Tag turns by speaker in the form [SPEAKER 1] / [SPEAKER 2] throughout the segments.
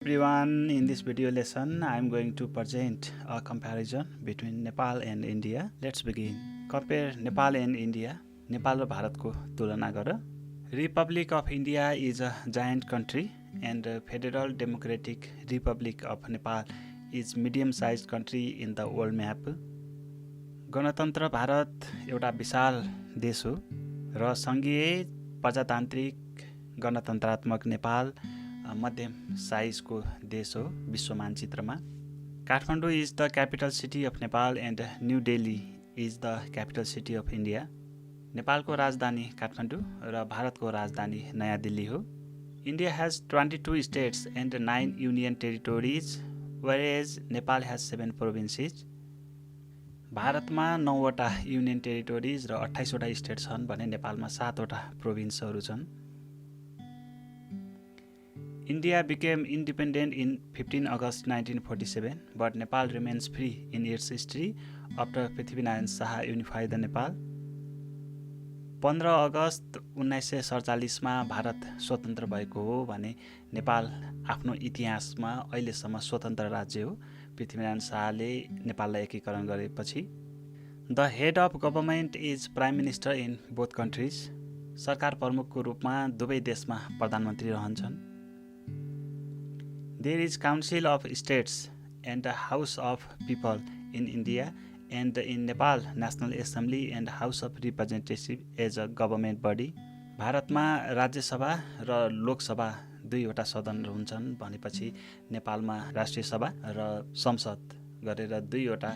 [SPEAKER 1] Everyone, in this video lesson, I am going to present a comparison between Nepal and India. Let's begin. Compare Nepal and India. Nepal र भारतको तुलना गर. Republic of India is a giant country and the Federal Democratic Republic of Nepal is medium-sized country in the world map. गणतन्त्र भारत एउटा विशाल देश हो र सङ्घीय प्रजातान्त्रिक गणतन्त्रात्मक नेपाल मध्यम साइजको देश हो विश्व मानचित्रमा. Kathmandu is the capital city of Nepal and new Delhi is the capital city of India. नेपालको राजधानी काठमाडौँ र भारतको राजधानी नयाँ दिल्ली हो. India has 22 states and 9 union territories whereas Nepal has 7 provinces. भारतमा 9वटा युनियन टेरिटोरिज र 28वटा स्टेट छन् भने नेपालमा 7वटा प्रोभिन्सहरू छन्. India became independent in 15 August 1947, but Nepal remains free in its history after Prithvinarayan Shah unified the Nepal. 15 अगस्त 1947 मा भारत स्वतन्त्र भएको हो भने नेपाल आफ्नो इतिहासमा अहिलेसम्म स्वतन्त्र राज्य हो. पृथ्वीनारायण शाहले नेपाललाई एकीकरण गरेपछि. The head of government is Prime Minister in both countries. सरकार प्रमुखको रूपमा दुवै देशमा प्रधानमन्त्री रहन्छन्. There is Council of States and the House of People in India and in Nepal National Assembly and House of Representatives as a government body. भारतमा राज्यसभा र लोकसभा दुईवटा सदन हुन्छन् भनेपछि नेपालमा राष्ट्रिय सभा र संसद गरेर दुईवटा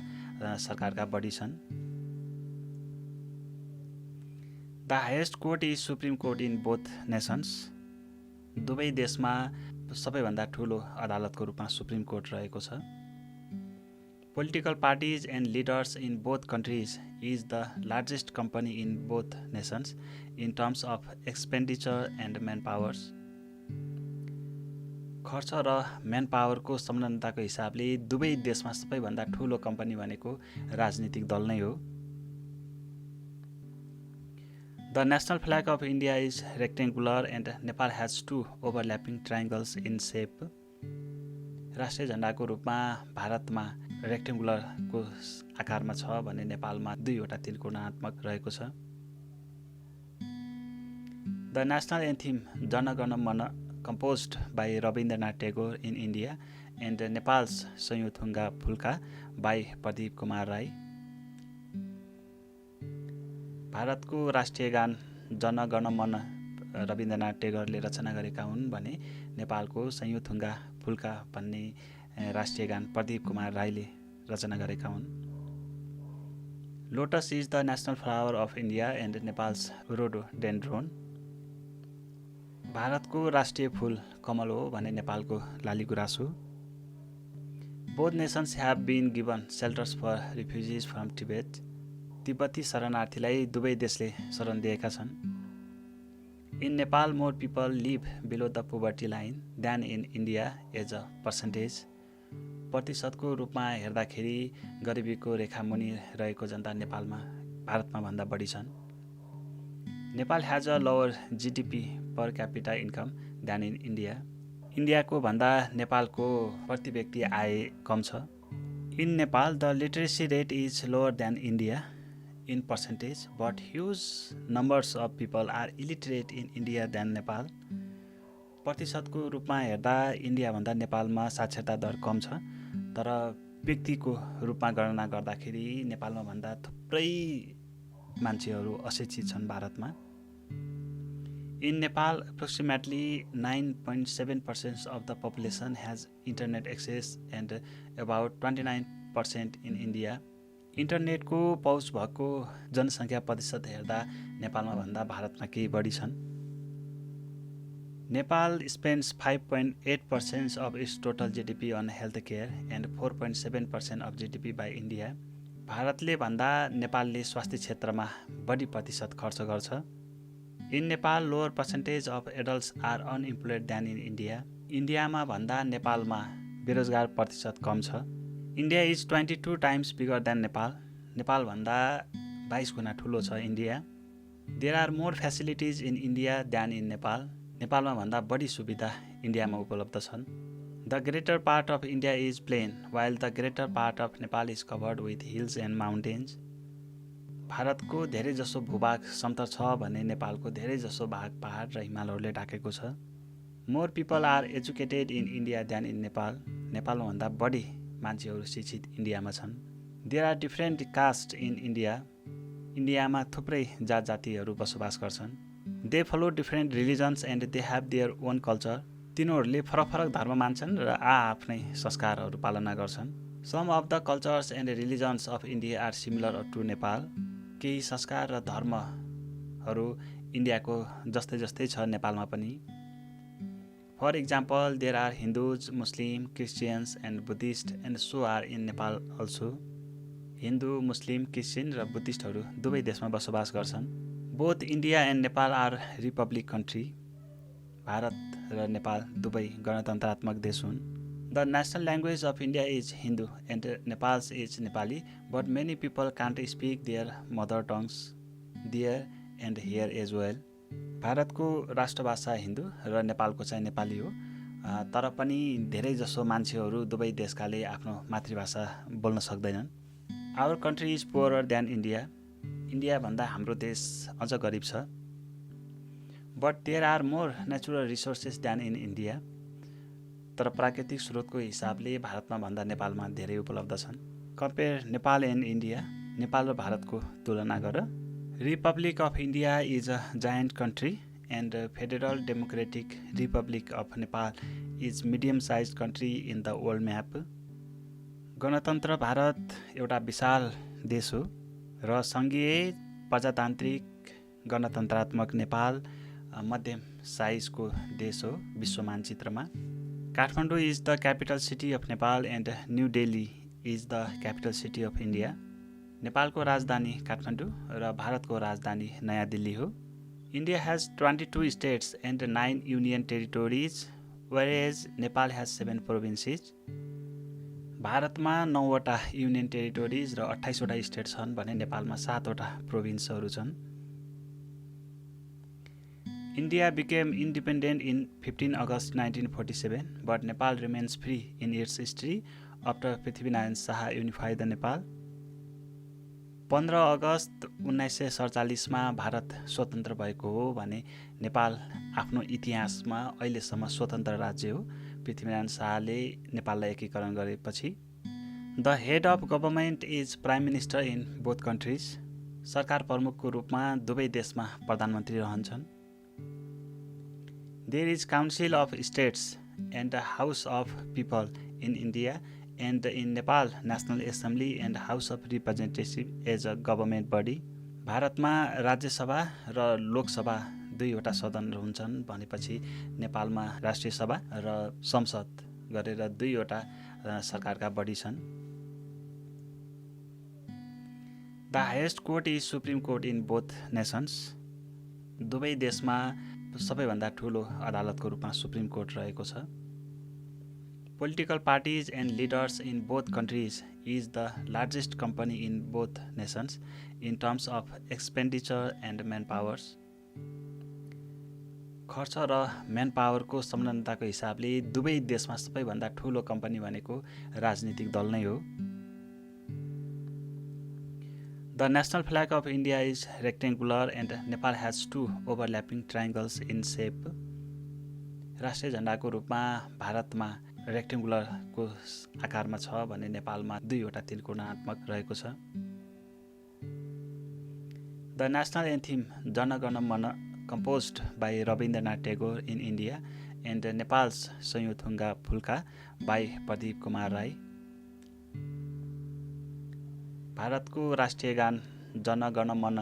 [SPEAKER 1] सरकारका बडी छन्. The highest court is Supreme Court in both nations. दुवै देशमा सबैभन्दा ठुलो अदालतको रूपमा सुप्रिम कोर्ट रहेको छ. Political parties and leaders in both countries is the largest company in both nations in terms of expenditure and manpower. खर्च र म्यानपावरको संलग्नताको हिसाबले दुवै देशमा सबैभन्दा ठुलो कम्पनी भनेको राजनीतिक दल नै हो. The national flag of India is rectangular and Nepal has 2 overlapping triangles in shape. राष्ट्रिय झण्डाको रूपमा भारतमा रेक्टेङ्गुलरको आकारमा छ भने नेपालमा दुईवटा त्रिकोणात्मक रहेको छ. The national anthem Jana Gana Mana composed by Rabindranath Tagore in India and Nepal's Sanyuthunga Phulka by Pradeep Kumar Rai. भारतको राष्ट्रिय गान जन गण मन रविन्द्रनाथ टेगोरले रचना गरेका हुन् भने नेपालको सयुथुङ्गा फुल्का भन्ने राष्ट्रिय गान प्रदीप कुमार राईले रचना गरेका हुन्. Lotus is the national flower of India and Nepal's rhododendron. भारतको राष्ट्रिय फूल कमल हो भने नेपालको लालीगुराँस हो. Both nations have been given shelters for refugees from Tibet. तिब्बती शरणार्थीलाई दुवै देशले शरण दिएका छन्. In Nepal more people live below the poverty line than in India as a percentage. प्रतिशतको रूपमा हेर्दाखेरि गरिबीको रेखा मुनि रहेको जनता नेपालमा भारतमा भन्दा बढी छन्. Nepal has a lower GDP per capita income than in India. इन्डियाको भन्दा नेपालको प्रति व्यक्ति आय कम छ. In Nepal the literacy rate is lower than India in percentage, but huge numbers of people are illiterate in India than Nepal. प्रतिशतको रूपमा हेर्दा इन्डियाभन्दा नेपालमा साक्षरता दर कम छ तर व्यक्तिको रूपमा गणना गर्दाखेरि नेपालमा भन्दा थुप्रै मान्छेहरू अशिक्षित छन् भारतमा. In Nepal, approximately 9.7% of the population has internet access and about 29% in India. इन्टरनेटको पहुँच भएको जनसङ्ख्या प्रतिशत हेर्दा नेपालमा भन्दा भारतमा केही बढी छन्. Nepal spends 5.8% of its total GDP on health care and 4.7% of GDP by India. भारतले भन्दा नेपालले स्वास्थ्य क्षेत्रमा बढी प्रतिशत खर्च गर्छ. In Nepal lower percentage of adults are unemployed than in India. इन्डियामा भन्दा नेपालमा बेरोजगार प्रतिशत कम छ. India is 22 times bigger than Nepal. नेपालभन्दा 22 गुणा ठुलो छ India. There are more facilities in India than in Nepal. नेपालमा भन्दा बढी सुविधा इन्डियामा उपलब्ध छन्. The greater part of India is plain, while the greater part of Nepal is covered with hills and mountains. भारतको धेरै जसो भूभाग समतल छ भने नेपालको धेरै जसो भाग पहाड र हिमालहरूले ढाकेको छ। More people are educated in India than in Nepal. नेपालमा भन्दा बढी मान्छेहरू शिक्षित इन्डियामा छन्। There are different castes in India. इन्डियामा थुप्रै जात जातिहरू बसोबास गर्छन्। They follow different religions and they have their own culture. तिनीहरूले फरक फरक धर्म मान्छन् र आफ्नै संस्कारहरू पालना गर्छन्। Some of the cultures and religions of India are similar to Nepal. केही संस्कार र धर्महरू इन्डियाको जस्तै जस्तै छ नेपालमा पनि। For example, there are Hindus, Muslims, Christians and Buddhists and so are in Nepal also. Hindu, मुस्लिम, क्रिस्चियन र बुद्धिस्टहरू दुवै देशमा बसोबास गर्छन्। Both India and Nepal are republic country. Bharat र नेपाल दुवै गणतन्त्रात्मक देश हुन्। The national language of India is Hindu and Nepal's is Nepali, but many people can't speak their mother tongues there and here as well. भारतको राष्ट्रभाषा हिन्दू र नेपालको चाहिँ नेपाली हो, तर पनि धेरै जसो मान्छेहरू दुवै देशकाले आफ्नो मातृभाषा बोल्न सक्दैनन्। Our country is poorer than India. India भन्दा हाम्रो देश अझ गरिब छ। But there are more natural resources than in India. तर प्राकृतिक स्रोतको हिसाबले भारतमा भन्दा नेपालमा धेरै उपलब्ध छन्। Compare Nepal and India. Nepal र भारतको तुलना गर। Republic of India is a giant country and Federal Democratic Republic of Nepal is medium-sized country in the world map. गणतन्त्र भारत एउटा विशाल देश हो र सङ्घीय प्रजातान्त्रिक गणतन्त्रात्मक नेपाल मध्यम साइजको देश हो विश्व मानचित्रमा। Kathmandu is the capital city of Nepal and new Delhi is the capital city of India. नेपालको राजधानी काठमाडौँ र भारतको राजधानी नयाँ दिल्ली हो। India has 22 states and 9 union territories whereas Nepal has 7 provinces. भारतमा 9वटा युनियन टेरिटोरिज र 28वटा स्टेट छन् भने नेपालमा 7वटा प्रोभिन्सहरू छन्। India became independent in 15 August 1947, but Nepal remains free in its history after Prithvinarayan Shah unified the Nepal. 15 अगस्त 1947 मा भारत स्वतन्त्र भएको हो भने नेपाल आफ्नो इतिहासमा अहिलेसम्म स्वतन्त्र राज्य हो पृथ्वीनारायण शाहले नेपाललाई एकीकरण गरेपछि। The head of government is Prime Minister in both countries. सरकार प्रमुखको रूपमा दुवै देशमा प्रधानमन्त्री रहन्छन्। There is Council of States and House of People in India and in Nepal National Assembly and House of Representatives as a government body. भारतमा राज्यसभा र लोकसभा दुईवटा सदन हुन्छन् भनेपछि नेपालमा राष्ट्रिय सभा र संसद गरेर दुईवटा सरकारका बडी छन्। The highest court is Supreme Court in both nations. दुवै देशमा सबैभन्दा ठुलो अदालतको रूपमा सुप्रिम कोर्ट रहेको छ। Political parties and leaders in both countries is the largest company in both nations in terms of expenditure and manpower. खर्च र म्यानपावरको संलग्नताको हिसाबले दुवै देशमा सबैभन्दा ठुलो कम्पनी भनेको राजनीतिक दल नै हो। The national flag of India is rectangular and Nepal has 2 overlapping triangles in shape. राष्ट्रिय झण्डाको रूपमा भारतमा रेक्टेङ्गुलरको आकारमा छ भने नेपालमा दुईवटा त्रिकोणात्मक रहेको छ। The national anthem Jana Gana Mana composed by Rabindranath Tagore in India and Nepal's Sanyuthunga Phulka by Pradeep Kumar Rai. भारतको राष्ट्रिय गान जन गण मन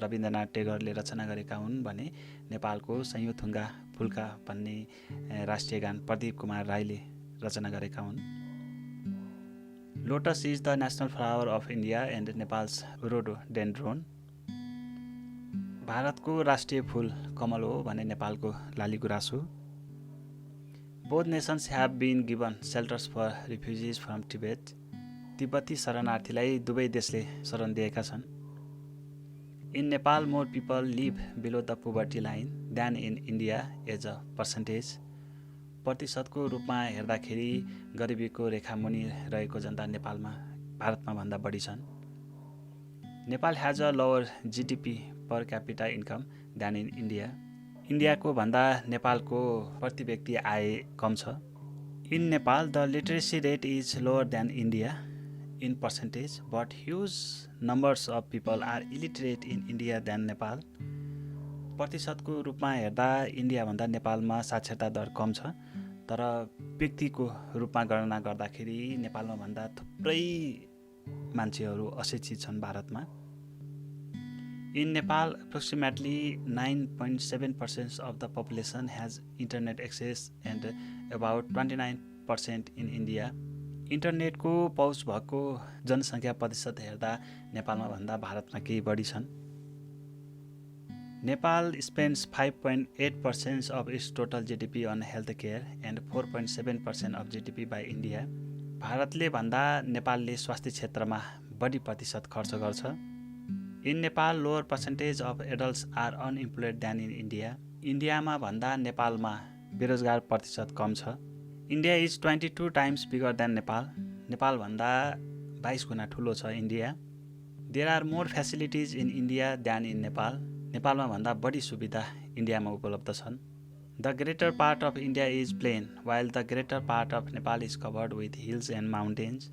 [SPEAKER 1] रविन्द्रनाथ टेगोरले रचना गरेका हुन् भने नेपालको संयुथुङ्गा फुल्का भन्ने राष्ट्रिय गान प्रदीप कुमार राईले रचना गरेका हुन्। Lotus is the national flower of India and Nepal's rhododendron. भारतको राष्ट्रिय फूल कमल हो भने नेपालको लालीगुराँस हो। Both nations have been given shelters for refugees from Tibet. तिब्बती शरणार्थीलाई दुवै देशले शरण दिएका छन्। In Nepal more people live below the poverty line than in India as a percentage. प्रतिशतको रूपमा हेर्दाखेरि गरिबीको रेखामुनि रहेको जनता भारतमा भन्दा बढी छन्। Nepal has a lower GDP per capita income than in India. इन्डियाको भन्दा नेपालको प्रति व्यक्ति आय कम छ। In Nepal the literacy rate is lower than India in percentage but huge numbers of people are illiterate in India than Nepal. प्रतिशतको रूपमा हेर्दा इन्डियाभन्दा नेपालमा साक्षरता दर कम छ, तर व्यक्तिको रूपमा गणना गर्दाखेरि नेपालमा भन्दा थुप्रै मान्छेहरू अशिक्षित छन् भारतमा। In Nepal approximately 9.7% of the population has internet access and about 29% in India. इन्टरनेटको पहुँच भएको जनसङ्ख्या प्रतिशत हेर्दा नेपालमा भन्दा भारतमा केही बढी छन्। Nepal spends 5.8% of its total GDP on health care and 4.7% of GDP by India. भारतले भन्दा नेपालले स्वास्थ्य क्षेत्रमा बढी प्रतिशत खर्च गर्छ। In Nepal lower percentage of adults are unemployed than in India. इन्डियामा भन्दा नेपालमा बेरोजगार प्रतिशत कम छ। India is 22 times bigger than Nepal. नेपालभन्दा 22 गुणा ठुलो छ India. There are more facilities in India than in Nepal. नेपालमा भन्दा बढी सुविधा इन्डियामा उपलब्ध छन्। The greater part of India is plain while the greater part of Nepal is covered with hills and mountains.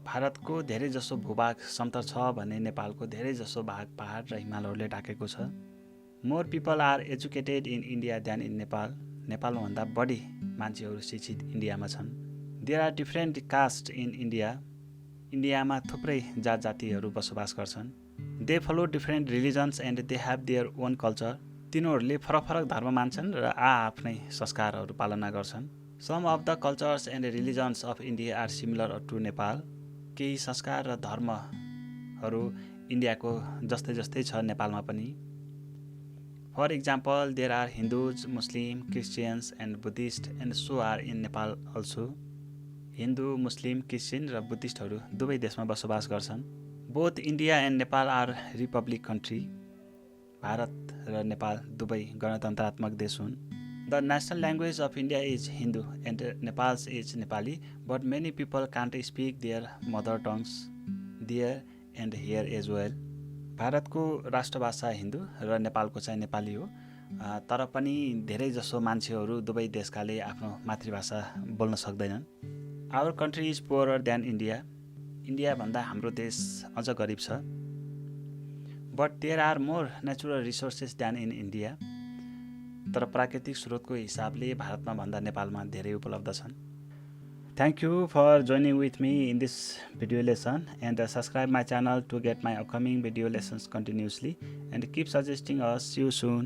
[SPEAKER 1] भारतको धेरै जसो भूभाग समतल छ भने नेपालको धेरै जसो भाग पहाड र हिमालहरूले ढाकेको छ। More people are educated in India than in Nepal. नेपालमा भन्दा बढी मान्छेहरू शिक्षित इन्डियामा छन्। There are different caste in India. इन्डियामा थुप्रै जात जातिहरू बसोबास गर्छन्। They follow different religions and they have their own culture. तिनीहरूले फरक फरक धर्म मान्छन् र आफ्नै संस्कारहरू पालना गर्छन्। Some of the cultures and religions of India are similar to Nepal. केही संस्कार र धर्महरू इन्डियाको जस्तै जस्तै छ नेपालमा पनि। For example there are Hindus, Muslim, Christians and Buddhist and so are in Nepal also. हिन्दू, मुस्लिम, क्रिस्चियन र बुद्धिस्टहरू दुवै देशमा बसोबास गर्छन्। Both India and Nepal are republic country. भारत र नेपाल दुवै गणतन्त्रात्मक देश हुन्। The national language of India is Hindu and Nepal's is Nepali but many people can't speak their mother tongues there and here as well. भारतको राष्ट्रभाषा हिन्दू र नेपालको चाहिँ नेपाली हो, तर पनि धेरै जसो मान्छेहरू दुवै देशकाले आफ्नो मातृभाषा बोल्न सक्दैनन्। Our country is poorer than India. इन्डियाभन्दा हाम्रो देश अझ गरिब छ। But there are more natural resources than in India. तर प्राकृतिक स्रोतको हिसाबले भारतमा भन्दा नेपालमा धेरै उपलब्ध छन्। Thank you for joining with me in this video lesson and subscribe my channel to get my upcoming video lessons continuously and keep suggesting us. See you soon.